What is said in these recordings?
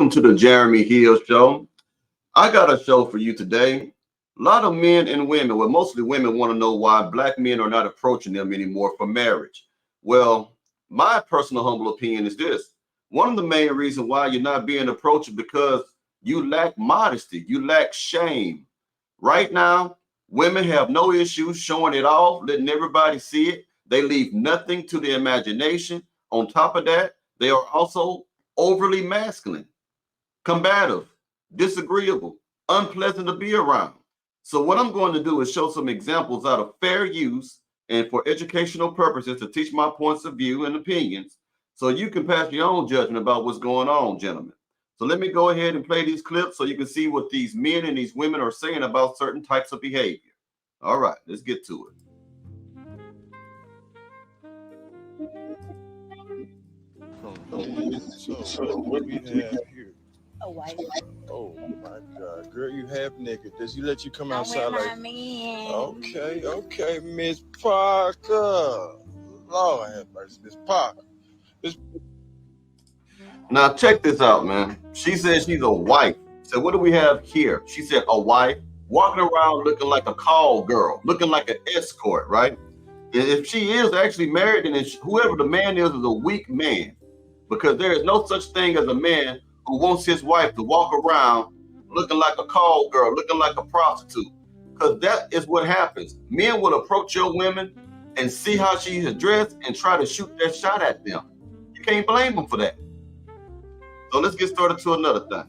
Welcome to the Jeremy Hill Show. I got a show for you today. A lot of men and women, well, mostly women, want to know why black men are not approaching them anymore for marriage. Well, my personal humble opinion is this. One of the main reasons why you're not being approached is because you lack modesty, you lack shame. Right now, women have no issue showing it off, letting everybody see it. They leave nothing to the imagination. On top of that, they are also overly masculine, combative, disagreeable, unpleasant to be around. So what I'm going to do is show some examples out of fair use and for educational purposes to teach my points of view and opinions so you can pass your own judgment about what's going on, gentlemen. So let me go ahead and play these clips so you can see what these men and these women are saying about certain types of behavior. All right, let's get to it. So what we have here? A wife. Oh my God, girl, you half naked. Does he let you come I'm outside with like? my man. Okay, Miss Parker. Lord have mercy, Miss Parker. Now check this out, man. She says she's a wife. So what do we have here? She said a wife walking around looking like a call girl, looking like an escort, right? And if she is actually married, then whoever the man is a weak man, because there is no such thing as a man who wants his wife to walk around looking like a call girl, looking like a prostitute. Because that is what happens. Men will approach your women and see how she is dressed and try to shoot that shot at them. You can't blame them for that. So let's get started to another thing.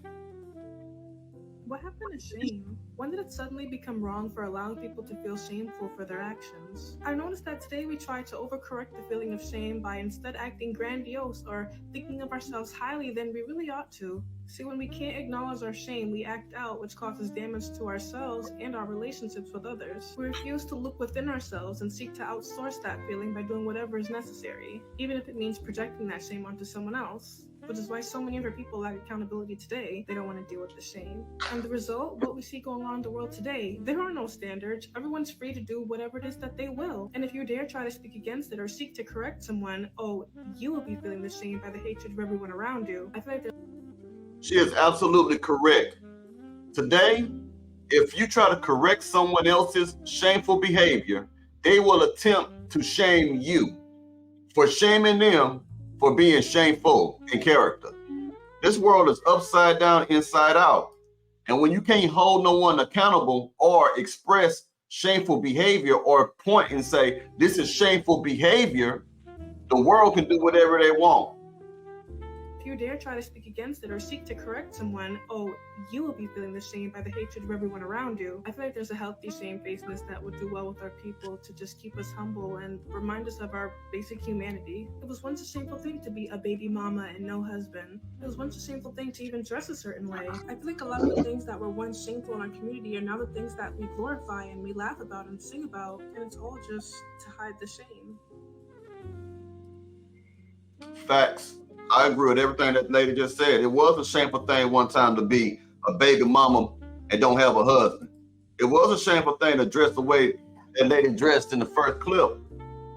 What happened to shame? When did it suddenly become wrong for allowing people to feel shameful for their actions? I noticed that today we try to overcorrect the feeling of shame by instead acting grandiose or thinking of ourselves highly than we really ought to. See, when we can't acknowledge our shame, we act out, which causes damage to ourselves and our relationships with others. We refuse to look within ourselves and seek to outsource that feeling by doing whatever is necessary, even if it means projecting that shame onto someone else. Which is why so many of our people lack accountability today. They don't want to deal with the shame. And the result, what we see going on in the world today, there are no standards. Everyone's free to do whatever it is that they will. And if you dare try to speak against it or seek to correct someone, oh, you will be feeling the shame by the hatred of everyone around you. I feel like She is absolutely correct. Today, if you try to correct someone else's shameful behavior, they will attempt to shame you for shaming them for being shameful in character. This world is upside down, inside out. And when you can't hold no one accountable or express shameful behavior or point and say, this is shameful behavior, the world can do whatever they want. if you dare try to speak against it or seek to correct someone, oh, you will be feeling the shame by the hatred of everyone around you. I feel like there's a healthy shamefacedness that would do well with our people to just keep us humble and remind us of our basic humanity. It was once a shameful thing to be a baby mama and no husband. It was once a shameful thing to even dress a certain way. I feel like a lot of the things that were once shameful in our community are now the things that we glorify and we laugh about and sing about, and it's all just to hide the shame. Facts. I agree with everything that lady just said. It was a shameful thing one time to be a baby mama and don't have a husband. It was a shameful thing to dress the way that lady dressed in the first clip.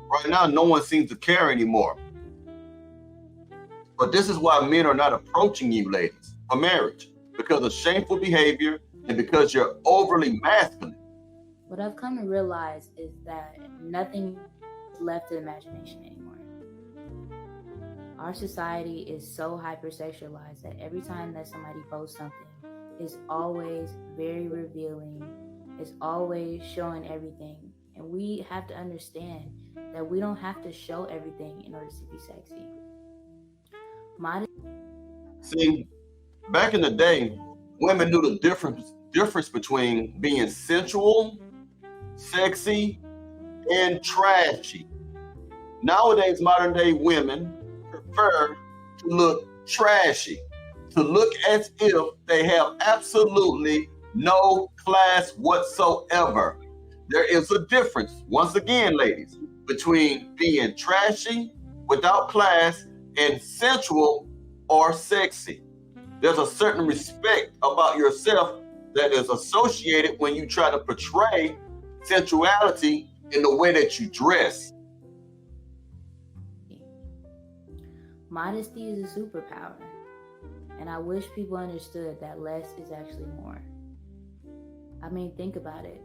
Right now, no one seems to care anymore. But this is why men are not approaching you, ladies, for marriage, because of shameful behavior and because you're overly masculine. What I've come to realize is that nothing is left to imagination anymore. Our society is so hypersexualized that every time that somebody posts something, it's always very revealing. It's always showing everything. And we have to understand that we don't have to show everything in order to be sexy. See, back in the day, women knew the difference between being sensual, sexy, and trashy. Nowadays, modern day women prefer to look trashy, to look as if they have absolutely no class whatsoever. There is a difference, once again, ladies, between being trashy without class and sensual or sexy. There's a certain respect about yourself that is associated when you try to portray sensuality in the way that you dress. Modesty is a superpower. And I wish people understood that less is actually more. I mean, think about it.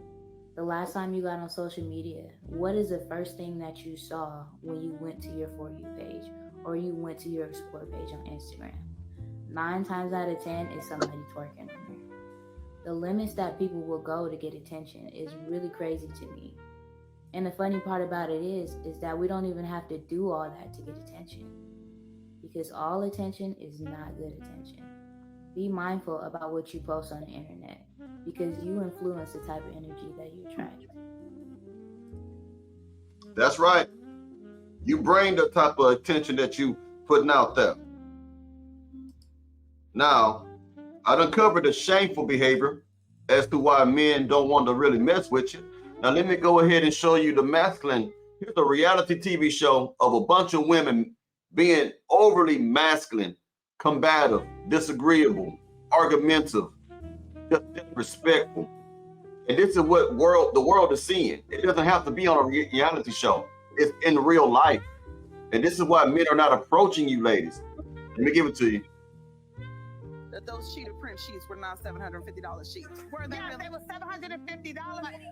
The last time you got on social media, what is the first thing that you saw when you went to your For You page or you went to your Explore page on Instagram? 9 times out of 10 is somebody twerking on there. The limits that people will go to get attention is really crazy to me. And the funny part about it is that we don't even have to do all that to get attention. Because all attention is not good attention. Be mindful about what you post on the internet, because you influence the type of energy that you attract. That's right. You bring the type of attention that you putting out there. Now, I done covered the shameful behavior as to why men don't want to really mess with you. Now, let me go ahead and show you the masculine. Here's a reality TV show of a bunch of women being overly masculine, combative, disagreeable, argumentative, just disrespectful. And this is what the world is seeing. It doesn't have to be on a reality show. It's in real life. And this is why men are not approaching you, ladies. Let me give it to you. That those cheetah print sheets were not $750 sheets. Were they? Yes, they were $750.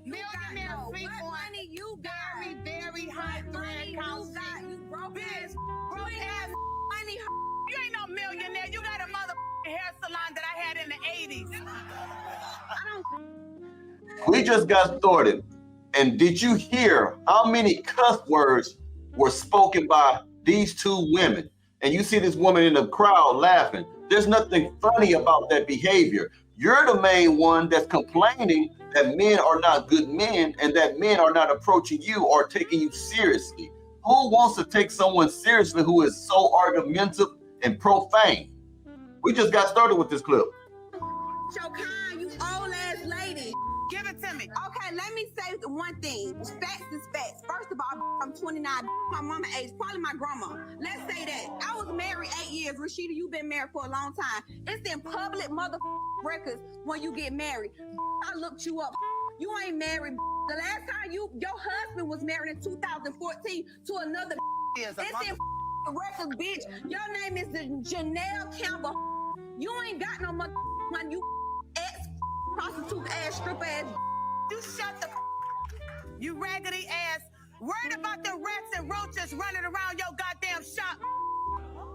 Millionaire sleep on money you got. Very high thread count. You broke ass, broke ass money. You ain't no millionaire. You got a motherfucking hair salon that I had in the 80s. We just got started. And did you hear how many cuss words were spoken by these 2 women? And you see this woman in the crowd laughing. There's nothing funny about that behavior. You're the main one that's complaining that men are not good men and that men are not approaching you or taking you seriously. Who wants to take someone seriously who is so argumentative and profane? We just got started with this clip. Your kind, you old ass lady. Give it to me. Okay, let me say one thing. Facts is facts. First of all, I'm 29. My mama age, probably my grandma. Let's say that. I was married 8 years. Rashida, you've been married for a long time. It's in public records when you get married. I looked you up. You ain't married. The last time your husband was married in 2014 to another. It's in records, bitch. Your name is Janelle Campbell. You ain't got no money. You ex prostitute ass, stripper ass. You shut the you raggedy ass. Worried about the rats and roaches running around your goddamn shop.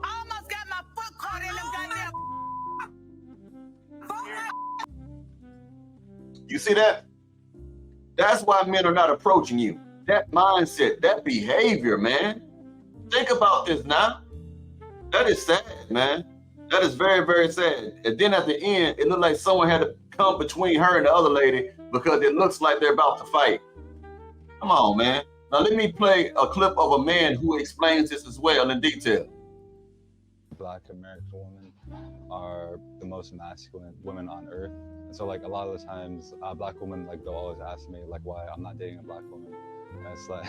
I almost got my foot caught in them goddamn. You see that? That's why men are not approaching you. That mindset, that behavior, man. Think about this now. That is sad, man. That is very, very sad. And then at the end, it looked like someone had to come between her and the other lady because it looks like they're about to fight. Come on, man. Now let me play a clip of a man who explains this as well in detail. Black American women are the most masculine women on earth. And so like a lot of the times, black women, like they'll always ask me like why I'm not dating a black woman. And it's like,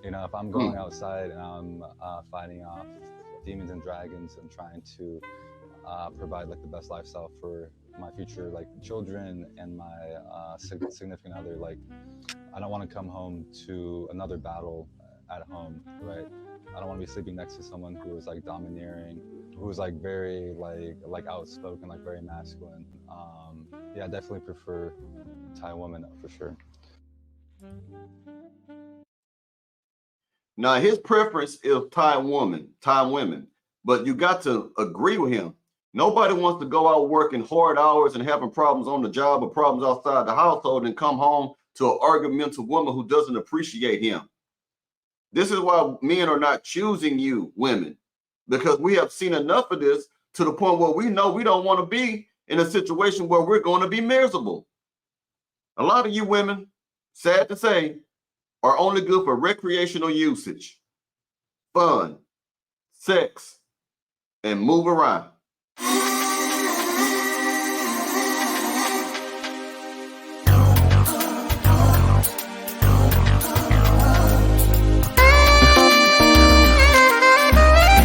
you know, if I'm going outside and I'm fighting off demons and dragons and trying to provide like the best lifestyle for my future like children and my significant other, like I don't want to come home to another battle at home, right? I don't want to be sleeping next to someone who is like domineering, who is like very like outspoken, like very masculine. Yeah, I definitely prefer Thai women for sure. Now his preference is Thai women, but you got to agree with him. Nobody wants to go out working hard hours and having problems on the job or problems outside the household and come home to an argumentative woman who doesn't appreciate him. This is why men are not choosing you, women, because we have seen enough of this to the point where we know we don't want to be in a situation where we're going to be miserable. A lot of you women, sad to say, are only good for recreational usage, fun, sex, and move around.